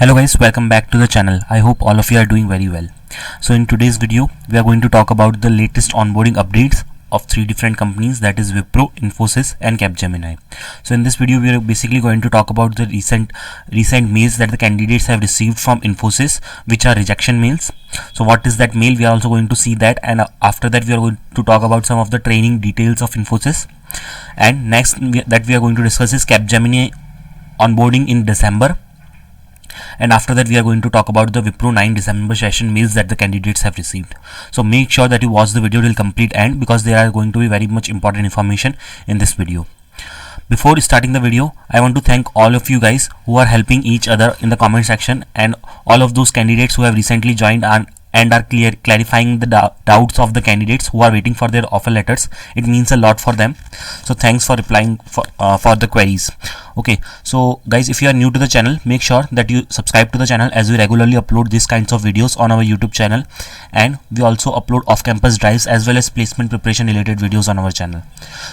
Hello guys, welcome back to the channel. I hope all of you are doing very well. So in today's video, we are going to talk about the latest onboarding updates of three different companies, that is Wipro, Infosys and Capgemini. So in this video, we are basically going to talk about the recent mails that the candidates have received from Infosys, which are rejection mails. So what is that mail? We are also going to see that, and after that we are going to talk about some of the training details of Infosys. And next that we are going to discuss is Capgemini onboarding in December. And after that we are going to talk about the Wipro 9 December session mails that the candidates have received. So make sure that you watch the video till complete end, because there are going to be very much important information in this video. Before starting the video, I want to thank all of you guys who are helping each other in the comment section, and all of those candidates who have recently joined and are clarifying the doubts of the candidates who are waiting for their offer letters. It means a lot for them. So thanks for replying for the queries. Okay, so guys, if you are new to the channel, make sure that you subscribe to the channel, as we regularly upload these kinds of videos on our YouTube channel, and we also upload off-campus drives as well as placement preparation related videos on our channel.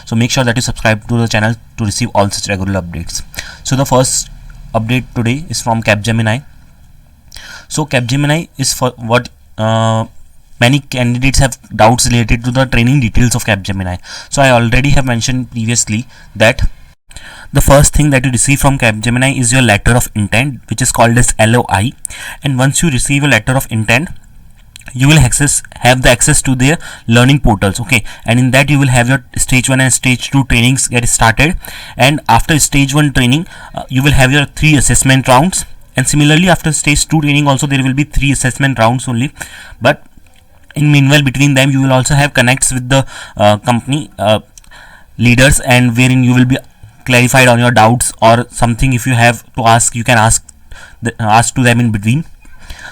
So make sure that you subscribe to the channel to receive all such regular updates. So the first update today is from Capgemini. So Capgemini is for what many candidates have doubts related to the training details of Capgemini. So I already have mentioned previously that the first thing that you receive from Capgemini is your letter of intent, which is called as LOI. And once you receive a letter of intent, you will have the access to their learning portals. Okay, and in that you will have your stage 1 and stage 2 trainings get started. And after stage 1 training, you will have your 3 assessment rounds. And similarly, after stage 2 training also there will be 3 assessment rounds only. But in meanwhile, between them you will also have connects with the company leaders, and wherein you will be clarified on your doubts or something. If you have to ask, you can ask to them in between.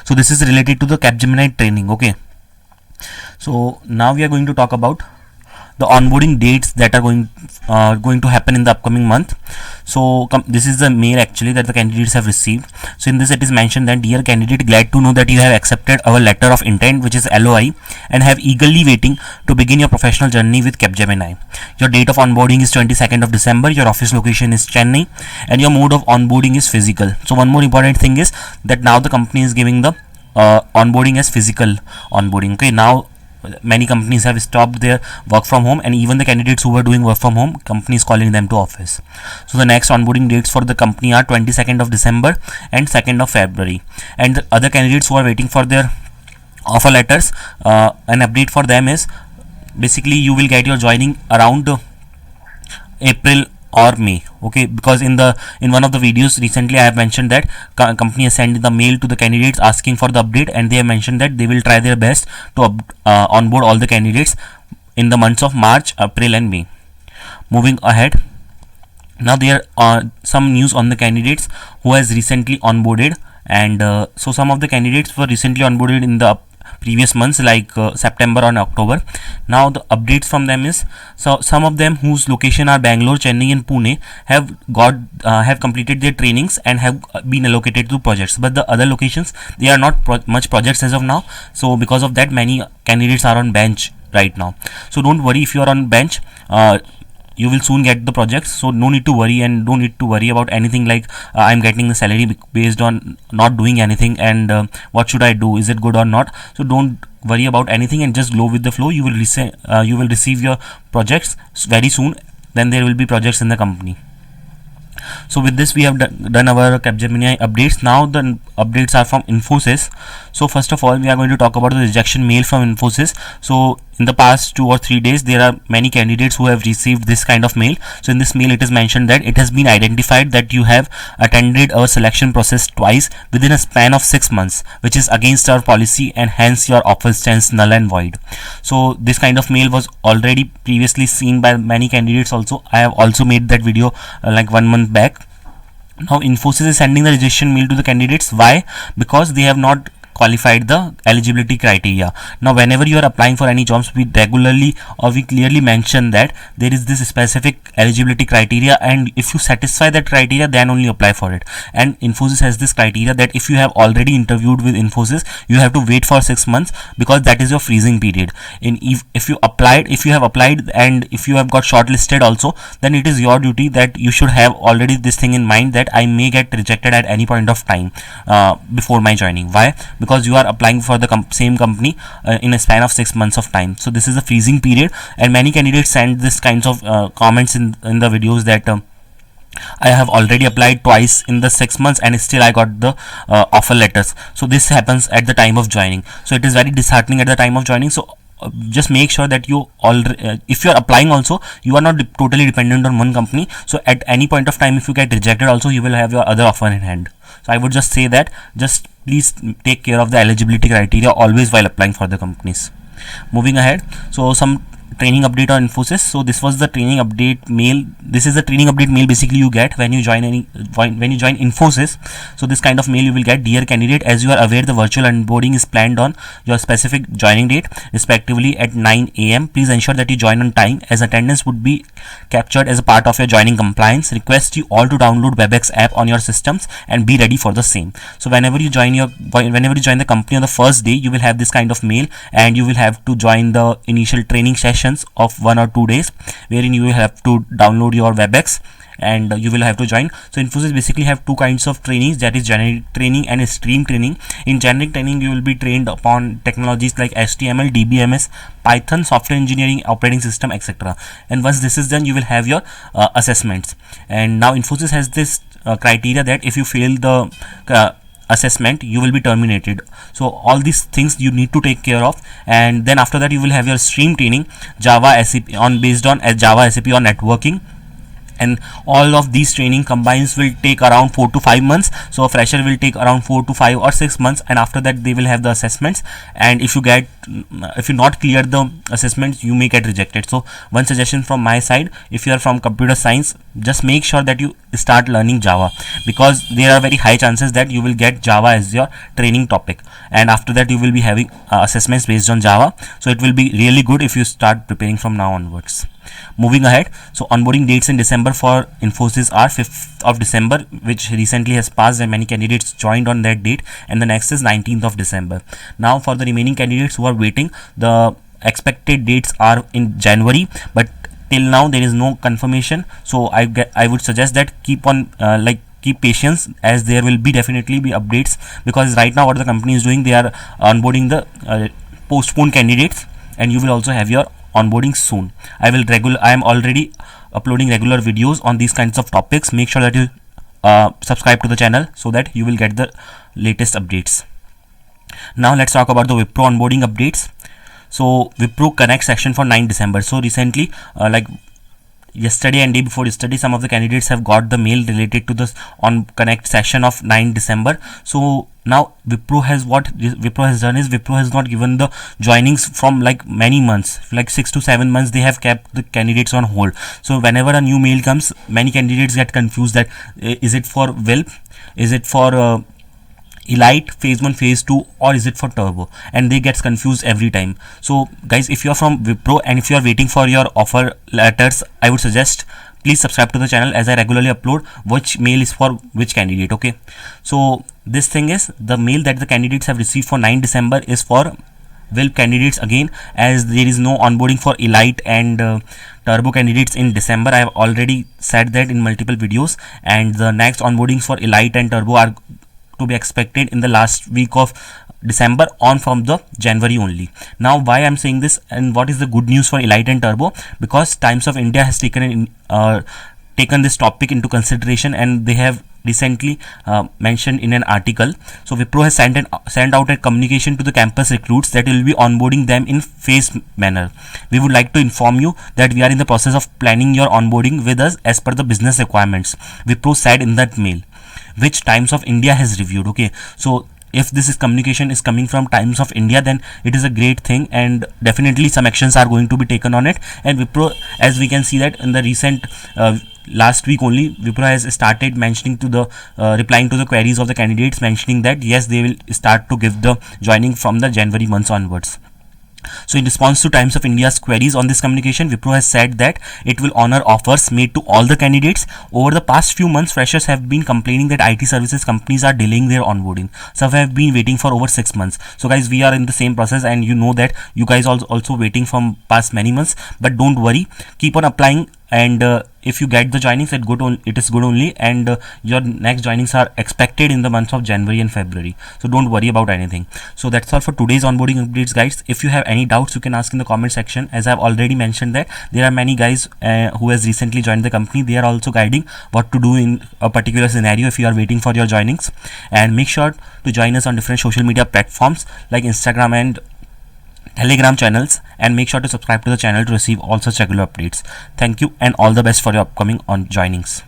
So this is related to the Capgemini training. Okay, so now we are going to talk about the onboarding dates that are going to happen in the upcoming month. So this is the mail actually that the candidates have received. So in this it is mentioned that, dear candidate, glad to know that you have accepted our letter of intent, which is LOI, and have eagerly waiting to begin your professional journey with Capgemini. Your date of onboarding is 22nd of December. Your office location is Chennai, and your mode of onboarding is physical. So one more important thing is that now the company is giving the onboarding as physical onboarding. Okay, now many companies have stopped their work from home, and even the candidates who were doing work from home, company is calling them to office. So the next onboarding dates for the company are 22nd of December and 2nd of February. And the other candidates who are waiting for their offer letters, an update for them is basically you will get your joining around April or May. Okay, because in one of the videos recently I have mentioned that company has sent the mail to the candidates asking for the update, and they have mentioned that they will try their best to onboard all the candidates in the months of March, April and May. Moving ahead, now there are some news on the candidates who has recently onboarded, and so some of the candidates were recently onboarded in the previous months, like September or October. Now the updates from them is, so some of them whose location are Bangalore, Chennai and Pune have completed their trainings and have been allocated to projects, but the other locations, they are not much projects as of now. So because of that, many candidates are on bench right now. So don't worry if you are on bench, you will soon get the projects. So no need to worry, and don't need to worry about anything like I'm getting the salary based on not doing anything, and what should I do, is it good or not. So don't worry about anything and just go with the flow. You will receive your projects very soon. Then there will be projects in the company. So with this we have done our Capgemini updates. Now the updates are from Infosys. So first of all, we are going to talk about the rejection mail from Infosys. So in the past 2 or 3 days, there are many candidates who have received this kind of mail. So in this mail it is mentioned that it has been identified that you have attended our selection process twice within a span of 6 months, which is against our policy, and hence your offer stands null and void. So this kind of mail was already previously seen by many candidates also. I have also made that video like 1 month back. Now Infosys is sending the rejection mail to the candidates. Why? Because they have not qualified the eligibility criteria. Now whenever you are applying for any jobs, we regularly or we clearly mention that there is this specific eligibility criteria, and if you satisfy that criteria, then only apply for it. And Infosys has this criteria that if you have already interviewed with Infosys, you have to wait for 6 months, because that is your freezing period. If you have applied and if you have got shortlisted also, then it is your duty that you should have already this thing in mind that I may get rejected at any point of time before my joining. Why? Because you are applying for the same company in a span of 6 months of time. So this is a freezing period, and many candidates send this kinds of comments in the videos that I have already applied twice in the 6 months and still I got the offer letters. So this happens at the time of joining. So it is very disheartening at the time of joining. So just make sure that you if you are applying also, you are not totally dependent on one company. So at any point of time, if you get rejected also, you will have your other offer in hand. So I would just say that just please take care of the eligibility criteria always while applying for the companies. Moving ahead, so some training update on Infosys. So this was the training update mail. This is the training update mail basically you get when you join Infosys. So this kind of mail you will get: dear candidate, as you are aware, the virtual onboarding is planned on your specific joining date, respectively at 9 a.m. Please ensure that you join on time, as attendance would be captured as a part of your joining compliance. Request you all to download WebEx app on your systems and be ready for the same. So whenever you join the company on the first day, you will have this kind of mail, and you will have to join the initial training session of 1 or 2 days, wherein you will have to download your WebEx and you will have to join. So Infosys basically have two kinds of trainings, that is generic training and stream training. In generic training, you will be trained upon technologies like HTML, DBMS, Python, software engineering, operating system, etc. And once this is done, you will have your assessments. And now Infosys has this criteria that if you fail the assessment, you will be terminated. So all these things you need to take care of, and then after that you will have your stream training, Java SAP based on Java SAP or networking, and all of these training combines will take around 4 to 5 months. So a fresher will take around 4 to 5 or 6 months, and after that they will have the assessments, and if you not clear the assessments, you may get rejected. So one suggestion from my side, if you are from computer science, just make sure that you start learning Java, because there are very high chances that you will get Java as your training topic, and after that you will be having assessments based on Java. So it will be really good if you start preparing from now onwards. Moving ahead, so onboarding dates in December for Infosys are 5th of December, which recently has passed and many candidates joined on that date, and the next is 19th of December. Now for the remaining candidates who are waiting, the expected dates are in January, but till now there is no confirmation. So I would suggest that keep patience, as there will definitely be updates, because right now what the company is doing, they are onboarding the postponed candidates, and you will also have your onboarding soon. I am already uploading regular videos on these kinds of topics. Make sure that you subscribe to the channel so that you will get the latest updates. Now let's talk about the Wipro onboarding updates. So Wipro Connect section for 9 December. So recently, yesterday and day before yesterday, some of the candidates have got the mail related to this on Connect session of 9 December. So now Wipro has done is Wipro has not given the joinings from many months, 6 to 7 months. They have kept the candidates on hold. So whenever a new mail comes, many candidates get confused that is it for WILP, is it for Elite phase 1, phase 2, or is it for Turbo, and they get confused every time. So guys, if you are from Wipro and if you are waiting for your offer letters, I would suggest please subscribe to the channel, as I regularly upload which mail is for which candidate. Okay, so this thing is the mail that the candidates have received for 9 December is for WILP candidates again, as there is no onboarding for Elite and Turbo candidates in December. I have already said that in multiple videos, and the next onboardings for Elite and Turbo are to be expected in the last week of December on from the January only. Now why I'm saying this, and what is the good news for Elite and Turbo, because Times of India has taken this topic into consideration, and they have recently mentioned in an article. So Wipro has sent out a communication to the campus recruits that will be onboarding them in phased manner. We would like to inform you that we are in the process of planning your onboarding with us as per the business requirements, Wipro said in that mail, which Times of India has reviewed. Okay, so if this communication is coming from Times of India, then it is a great thing, and definitely some actions are going to be taken on it. And Wipro, as we can see that in the recent last week only Wipro has started mentioning to the replying to the queries of the candidates, mentioning that yes, they will start to give the joining from the January months onwards. So in response to Times of India's queries on this communication, Wipro has said that it will honor offers made to all the candidates. Over the past few months, freshers have been complaining that IT services companies are delaying their onboarding. Some have been waiting for over 6 months. So guys, we are in the same process, and you know that you guys are also waiting from past many months. But don't worry, keep on applying, and if you get the joinings, it is good only, and your next joinings are expected in the months of January and February. So don't worry about anything. So that's all for today's onboarding updates, guys. If you have any doubts, you can ask in the comment section. As I've already mentioned that there are many guys who has recently joined the company. They are also guiding what to do in a particular scenario if you are waiting for your joinings. And make sure to join us on different social media platforms like Instagram and Telegram channels, and make sure to subscribe to the channel to receive all such regular updates. Thank you and all the best for your upcoming on joinings.